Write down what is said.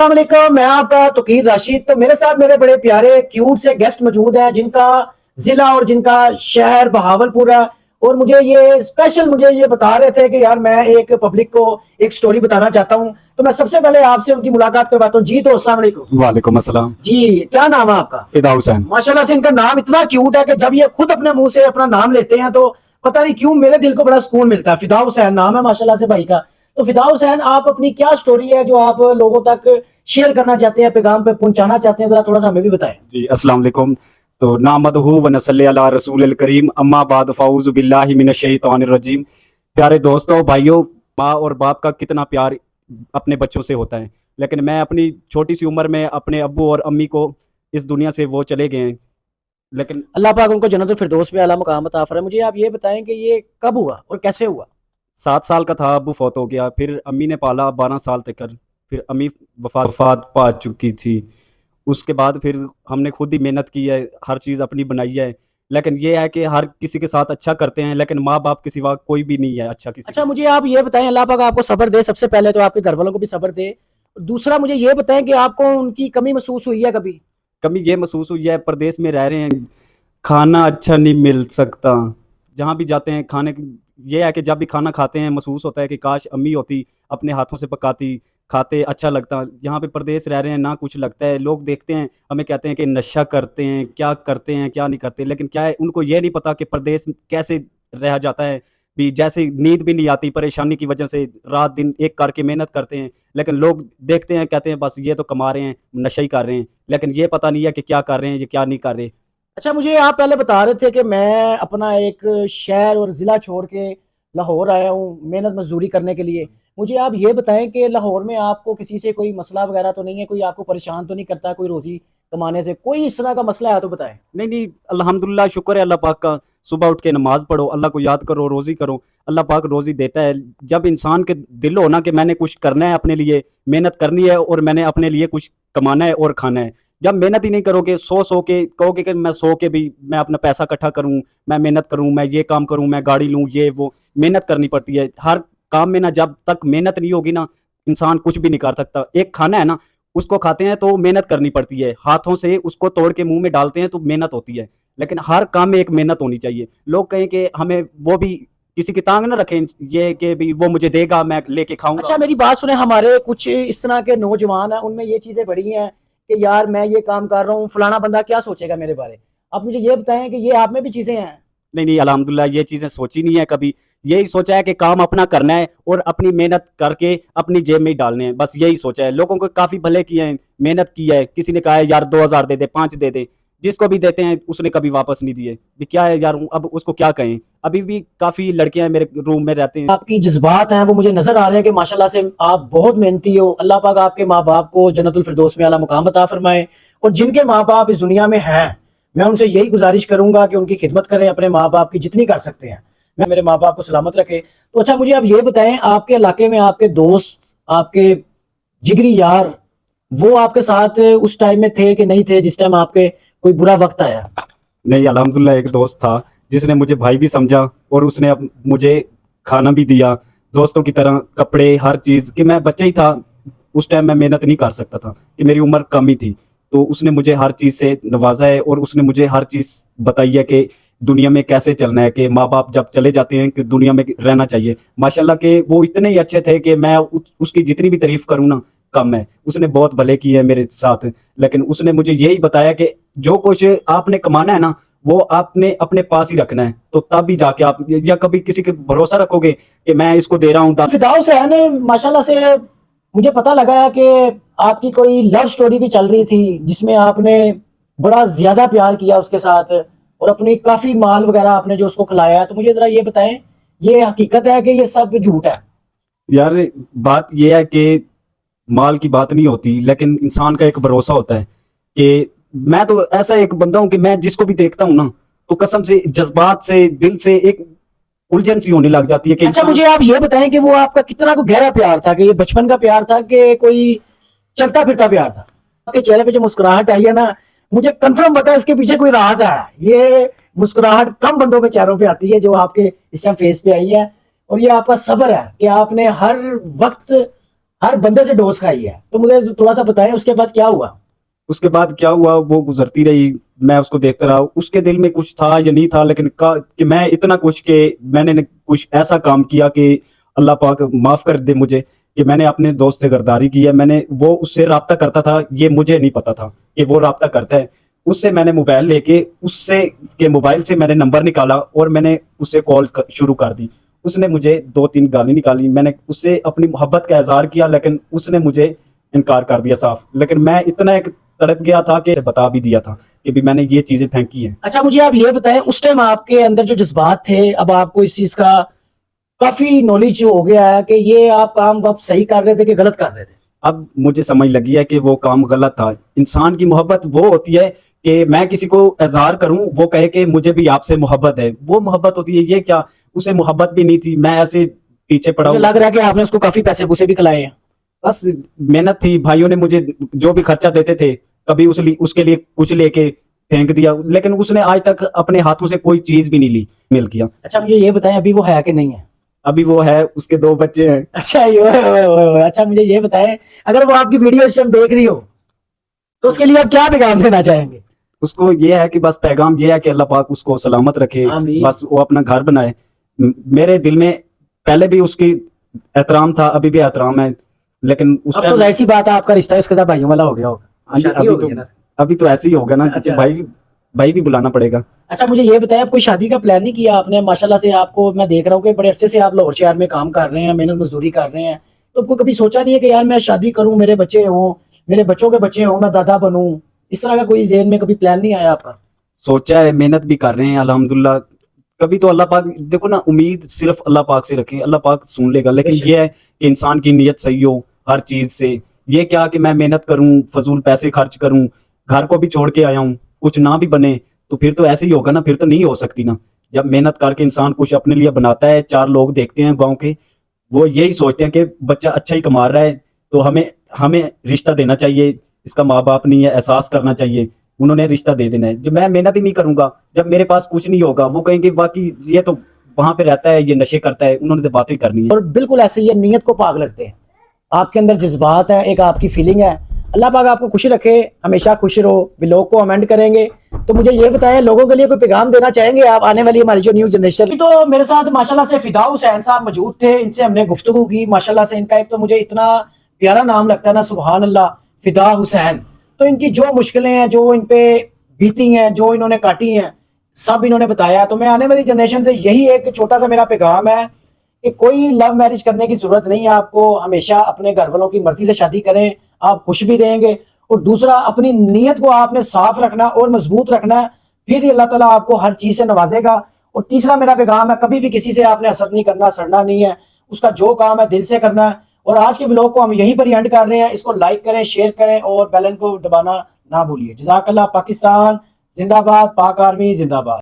السلام علیکم، میں آپ کا توقیر راشد۔ تو میرے ساتھ میرے بڑے پیارے کیوٹ سے گیسٹ موجود ہیں جن کا ضلع اور جن کا شہر بہاولپور ہے، اور مجھے یہ بتا رہے تھے کہ یار میں ایک پبلک کو ایک سٹوری بتانا چاہتا ہوں، تو میں سب سے پہلے آپ سے ان کی ملاقات کرواتا ہوں۔ جی تو السلام علیکم۔ وعلیکم السلام جی کیا نام ہے آپ کا؟ فدا حسین۔ ماشاءاللہ سے ان کا نام اتنا کیوٹ ہے کہ جب یہ خود اپنے منہ سے اپنا نام لیتے ہیں تو پتہ نہیں کیوں میرے دل کو بڑا سکون ملتا ہے۔ فدا حسین نام ہے ماشاءاللہ سے بھائی کا۔ تو فدا حسین، آپ اپنی کیا سٹوری ہے جو آپ لوگوں تک شیئر کرنا چاہتے ہیں، پیغام پہ پہنچانا چاہتے ہیں، ذرا تھوڑا سا ہمیں بھی بتائیں۔ جی السلام علیکم۔ تو نحمدہ و نصلی علی رسول الکریم، اما بعد فاعوذ باللہ من الشیطان الرجیم۔ پیارے دوستو، بھائیو، ماں اور باپ کا کتنا پیار اپنے بچوں سے ہوتا ہے، لیکن میں اپنی چھوٹی سی عمر میں اپنے ابو اور امی کو اس دنیا سے وہ چلے گئے ہیں، لیکن اللہ پاک ان کو جنت الفردوس میں اعلیٰ مقام عطا فرمائے۔ مجھے آپ یہ بتائیں کہ یہ کب ہوا اور کیسے ہوا؟ 7 سال کا تھا، ابو فوت ہو گیا، پھر امی نے پالا 12 سال تک کر، پھر امی وفات پا چکی تھی۔ اس کے بعد پھر ہم نے خود ہی محنت کی ہے، ہر چیز اپنی بنائی ہے، لیکن یہ ہے کہ ہر کسی کے ساتھ اچھا کرتے ہیں، لیکن ماں باپ کے سوا کوئی بھی نہیں ہے اچھا کسی اچھا مجھے آپ یہ بتائیں، اللہ پاک آپ کو صبر دے، سب سے پہلے تو آپ کے گھر والوں کو بھی صبر دے۔ دوسرا مجھے یہ بتائیں کہ آپ کو ان کی کمی محسوس ہوئی ہے کبھی؟ کمی یہ محسوس ہوئی ہے، پردیس میں رہ رہے ہیں، کھانا اچھا نہیں مل سکتا، جہاں بھی جاتے ہیں کھانے، یہ ہے کہ جب بھی کھانا کھاتے ہیں محسوس ہوتا ہے کہ کاش امی ہوتی، اپنے ہاتھوں سے پکاتی، کھاتے، اچھا لگتا۔ یہاں پہ پردیس رہ رہے ہیں، نہ کچھ لگتا ہے، لوگ دیکھتے ہیں ہمیں کہتے ہیں کہ نشہ کرتے ہیں، کیا کرتے ہیں کیا نہیں کرتے، لیکن کیا ہے ان کو یہ نہیں پتا کہ پردیس کیسے رہ جاتا ہے بھی، جیسے نیند بھی نہیں آتی پریشانی کی وجہ سے، رات دن ایک کر کے محنت کرتے ہیں، لیکن لوگ دیکھتے ہیں کہتے ہیں بس یہ تو کما رہے ہیں، نشہ ہی کر رہے ہیں، لیکن یہ پتہ نہیں ہے کہ کیا کر رہے ہیں، یہ کیا نہیں کر رہے۔ اچھا مجھے آپ پہلے بتا رہے تھے کہ میں اپنا ایک شہر اور ضلع چھوڑ کے لاہور آیا ہوں محنت مزدوری کرنے کے لیے۔ مجھے آپ یہ بتائیں کہ لاہور میں آپ کو کسی سے کوئی مسئلہ وغیرہ تو نہیں ہے، کوئی آپ کو پریشان تو نہیں کرتا کوئی روزی کمانے سے، کوئی اس طرح کا مسئلہ ہے تو بتائیں۔ نہیں، الحمدللہ، شکر ہے اللہ پاک کا، صبح اٹھ کے نماز پڑھو، اللہ کو یاد کرو، روزی کرو، اللہ پاک روزی دیتا ہے۔ جب انسان کے دل ہو نا کہ میں نے کچھ کرنا ہے، اپنے لیے محنت کرنی ہے، اور میں نے اپنے لیے کچھ کمانا ہے اور کھانا ہے، جب محنت ہی نہیں کرو گے، سو کے کہو گے کہ میں سو کے بھی میں اپنا پیسہ اکٹھا کروں، میں محنت کروں، میں یہ کام کروں، میں گاڑی لوں، یہ وہ محنت کرنی پڑتی ہے ہر کام میں نا، جب تک محنت نہیں ہوگی نا انسان کچھ بھی نہیں کر سکتا۔ ایک کھانا ہے نا، اس کو کھاتے ہیں تو محنت کرنی پڑتی ہے، ہاتھوں سے اس کو توڑ کے منہ میں ڈالتے ہیں تو محنت ہوتی ہے، لیکن ہر کام میں ایک محنت ہونی چاہیے۔ لوگ کہیں کہ ہمیں وہ بھی کسی کی تانگ نہ رکھیں، یہ کہ بھی وہ مجھے دے گا میں لے کے کھاؤں گا۔ اچھا میری بات سنیں، ہمارے کچھ اس طرح کے نوجوان ہیں، ان میں یہ چیزیں بڑی ہیں کہ یار میں یہ کام کر رہا ہوں، فلانا بندہ کیا سوچے گا میرے بارے۔ آپ مجھے یہ بتائیں کہ یہ آپ میں بھی چیزیں ہیں؟ نہیں، الحمدللہ یہ چیزیں سوچی نہیں ہے کبھی، یہی سوچا ہے کہ کام اپنا کرنا ہے اور اپنی محنت کر کے اپنی جیب میں ہی ڈالنے ہیں، بس یہی سوچا ہے۔ لوگوں کو کافی بھلے کیے ہیں، محنت کی ہے، کسی نے کہا ہے یار 2000 دے دے، 5 دے دے، جس کو بھی دیتے ہیں اس نے کبھی واپس نہیں دیے، بھی کیا ہے یار، اب اس کو کیا کہیں۔ ابھی بھی کافی لڑکیاں میرے روم میں رہتے ہیں۔ آپ کی جذبات ہیں وہ مجھے نظر آ رہے ہیں کہ ماشاءاللہ سے آپ بہت محنتی ہو۔ اللہ پاک آپ کے ماں باپ کو جنت الفردوس میں اعلیٰ مقام عطا فرمائے، اور جن کے ماں باپ اس دنیا میں ہیں میں ان سے یہی گزارش کروں گا کہ ان کی خدمت کریں اپنے ماں باپ کی جتنی کر سکتے ہیں، میں میرے ماں باپ کو سلامت رکھے۔ تو اچھا مجھے آپ یہ بتائیں، آپ کے علاقے میں آپ کے دوست، آپ کے جگری یار، وہ آپ کے ساتھ اس ٹائم میں تھے کہ نہیں تھے جس ٹائم آپ کے کوئی برا وقت آیا؟ نہیں، الحمدللہ ایک دوست تھا جس نے مجھے بھائی بھی سمجھا، اور اس نے مجھے کھانا بھی دیا دوستوں کی طرح، کپڑے، ہر چیز، کہ میں بچہ ہی تھا اس ٹائم، میں محنت نہیں کر سکتا تھا کہ میری عمر کم ہی تھی، تو اس نے مجھے ہر چیز سے نوازا ہے، اور اس نے مجھے ہر چیز بتائی ہے کہ دنیا میں کیسے چلنا ہے، کہ ماں باپ جب چلے جاتے ہیں کہ دنیا میں رہنا چاہیے۔ ماشاءاللہ کہ وہ اتنے ہی اچھے تھے کہ میں اس کی جتنی بھی تعریف کروں نا کم ہے، اس نے بہت بھلے کی ہے میرے ساتھ، لیکن اس نے مجھے یہی بتایا کہ جو کچھ آپ نے کمانا ہے نا وہ آپ نے اپنے پاس ہی رکھنا ہے، تو تب ہی جا کے آپ، یا کبھی کسی کے بھروسہ رکھو گے کہ میں اس کو دے رہا ہوں۔ فدا حسین، ماشاءاللہ سے مجھے پتا لگا ہے کہ آپ کی کوئی لو سٹوری بھی چل رہی تھی جس میں آپ نے بڑا زیادہ پیار کیا اس کے ساتھ، اور اپنی کافی مال وغیرہ آپ نے جو اس کو کھلایا ہے، تو مجھے ذرا یہ بتائیں یہ حقیقت ہے کہ یہ سب جھوٹ ہے؟ یار بات یہ ہے کہ مال کی بات نہیں ہوتی، لیکن انسان کا ایک بھروسہ ہوتا ہے کہ میں تو ایسا ایک بندہ ہوں کہ میں جس کو بھی دیکھتا ہوں نا تو قسم سے، جذبات سے، دل سے ایک الجھن سی ہونے لگ جاتی ہے کہ اچھا مجھے آپ یہ بتائیں کہ وہ آپ کا کتنا کو گہرا پیار تھا، کہ یہ بچپن کا پیار تھا کہ کوئی چلتا پھرتا پیار تھا؟ آپ کے چہرے پہ جو مسکراہٹ آئی ہے نا، مجھے کنفرم پتا ہے اس کے پیچھے کوئی راز ہے۔ یہ مسکراہٹ کم بندوں کے چہروں پہ آتی ہے جو آپ کے اس ٹائم فیس پہ آئی ہے، اور یہ آپ کا صبر ہے کہ آپ نے ہر وقت ہر بندے سے ڈوز کھائی ہے. تو مجھے تھوڑا سا بتائیں اس کے بعد کیا ہوا؟ اس کے بعد کیا ہوا، وہ گزرتی رہی، میں اس کو دیکھتا رہا. اس کے دل میں کچھ تھا یا نہیں تھا، لیکن کہ میں اتنا کچھ کہ میں نے کچھ ایسا کام کیا کہ اللہ پاک معاف کر دے مجھے، کہ میں نے اپنے دوست سے غداری کی ہے. میں نے وہ اس سے رابطہ کرتا تھا، یہ مجھے نہیں پتا تھا کہ وہ رابطہ کرتا ہے. اس سے میں نے موبائل لے کے اس سے کے موبائل سے میں نے نمبر نکالا اور میں نے اس سے کال شروع کر دی. اس نے مجھے 2-3 گالی نکالی. میں نے اس سے اپنی محبت کا اظہار کیا، لیکن اس نے مجھے انکار کر دیا صاف. لیکن میں اتنا ایک تڑپ گیا تھا کہ بتا بھی دیا تھا کہ بھی میں نے یہ چیزیں پھینکی ہیں. اچھا مجھے آپ یہ بتائیں اس ٹائم آپ کے اندر جو جذبات تھے، اب آپ کو اس چیز کا کافی نالج ہو گیا ہے کہ یہ آپ کام اب صحیح کر رہے تھے کہ غلط کر رہے تھے؟ اب مجھے سمجھ لگی ہے کہ وہ کام غلط تھا. انسان کی محبت وہ ہوتی ہے کہ میں کسی کو اظہار کروں، وہ کہے کہ مجھے بھی آپ سے محبت ہے، وہ محبت ہوتی ہے. یہ کیا اسے محبت بھی نہیں تھی، میں ایسے پیچھے پڑا مجھے ہوں. لگ رہا ہے کہ آپ نے اس کو کافی پیسے پوسے بھی کھلائے ہیں. بس محنت تھی، بھائیوں نے مجھے جو بھی خرچہ دیتے تھے کبھی اس کے لیے کچھ لے کے پھینک دیا، لیکن اس نے آج تک اپنے ہاتھوں سے کوئی چیز بھی نہیں لی مل کیا. اچھا مجھے یہ بتائیں ابھی وہ ہے کہ نہیں ہے؟ ابھی وہ ہے، اس کے 2 بچے ہیں. اچھا اچھا مجھے یہ بتائیں اگر وہ آپ کی ویڈیو اس ٹائم دیکھ رہی ہو تو اس کے لیے آپ کیا پیغام دینا چاہیں گے؟ اس کو یہ ہے کہ بس پیغام یہ ہے کہ اللہ پاک اس کو سلامت رکھے، آمین. بس وہ اپنا گھر بنائے. میرے دل میں پہلے بھی اس کی احترام تھا، ابھی بھی احترام ہے، لیکن اس اب تو ظاہر سی بات ہے آپ کا رشتہ اس کے ساتھ بھائیوں والا ہو گیا ہوگا. شادی ہو گئی نا؟ ابھی تو ایسے ہی ہوگا نا. اچھا. بھائی بھی بلانا پڑے گا. اچھا مجھے یہ بتائیں آپ کوئی شادی کا پلان نہیں کیا آپ نے؟ ماشاءاللہ سے آپ کو میں دیکھ رہا ہوں کہ بڑے عرصے سے آپ لاہور شہر میں کام کر رہے ہیں، محنت مزدوری کر رہے ہیں، تو آپ کو کبھی سوچا نہیں ہے کہ یار میں شادی کروں، میرے بچے ہوں، میرے بچوں کے بچے ہوں، میں دادا بنوں؟ اس طرح کا کوئی ذہن میں کبھی پلان نہیں آیا آپ کا؟ سوچا ہے، محنت بھی کر رہے ہیں الحمدللہ. کبھی تو اللہ پاک دیکھو نا، امید صرف اللہ پاک سے رکھیں، اللہ پاک سن لے گا. لیکن یہ ہے کہ انسان کی نیت صحیح ہو ہر چیز سے. یہ کیا کہ میں محنت کروں، فضول پیسے خرچ کروں، گھر کو بھی چھوڑ کے آیا ہوں، کچھ نہ بھی بنے تو پھر تو ایسے ہی ہوگا نا، پھر تو نہیں ہو سکتی نا. جب محنت کر کے انسان کچھ اپنے لیے بناتا ہے، 4 لوگ دیکھتے ہیں گاؤں کے، وہ یہی سوچتے ہیں کہ بچہ اچھا ہی کما رہا ہے تو ہمیں رشتہ دینا چاہیے، اس کا ماں باپ نہیں ہے، احساس کرنا چاہیے، انہوں نے رشتہ دے دینا ہے. جب میں محنت ہی نہیں کروں گا، جب میرے پاس کچھ نہیں ہوگا، وہ کہیں گے باقی یہ تو وہاں پہ رہتا ہے، یہ نشے کرتا ہے، انہوں نے تو باتیں کرنی ہے. اور بالکل ایسے ہی نیت کو پاک لگتے ہیں. آپ کے اندر جذبات ہے، ایک آپ کی فیلنگ ہے. اللہ پاک آپ کو خوشی رکھے، ہمیشہ خوش رہو. ولاگ کو امینڈ کریں گے تو مجھے یہ بتائیں لوگوں کے لیے کوئی پیغام دینا چاہیں گے آپ آنے والی ہماری جو نیو جنریشن؟ تو میرے ساتھ ماشاءاللہ سے فدا حسین صاحب موجود تھے، ان سے ہم نے گفتگو کی. ماشاءاللہ سے ان کا ایک تو مجھے اتنا پیارا نام لگتا ہے نا، سبحان اللہ، فدا حسین. تو ان کی جو مشکلیں ہیں، جو ان پہ بیتی ہیں، جو انہوں نے کاٹی ہیں، سب انہوں نے بتایا. تو میں آنے والی جنریشن سے یہی ایک چھوٹا سا میرا پیغام ہے کہ کوئی لو میرج کرنے کی ضرورت نہیں ہے آپ کو. ہمیشہ اپنے گھر والوں کی مرضی سے شادی کریں، آپ خوش بھی رہیں گے. اور دوسرا، اپنی نیت کو آپ نے صاف رکھنا اور مضبوط رکھنا ہے، پھر اللہ تعالیٰ آپ کو ہر چیز سے نوازے گا. اور تیسرا میرا پیغام ہے کبھی بھی کسی سے آپ نے حسد نہیں کرنا، سڑنا نہیں ہے. اس کا جو کام ہے دل سے کرنا ہے. اور آج کے ولاگ کو ہم یہیں پر اینڈ کر رہے ہیں. اس کو لائک کریں، شیئر کریں اور بیل آئکن کو دبانا نہ بھولیے. جزاک اللہ. پاکستان زندہ باد، پاک آرمی زندہ باد.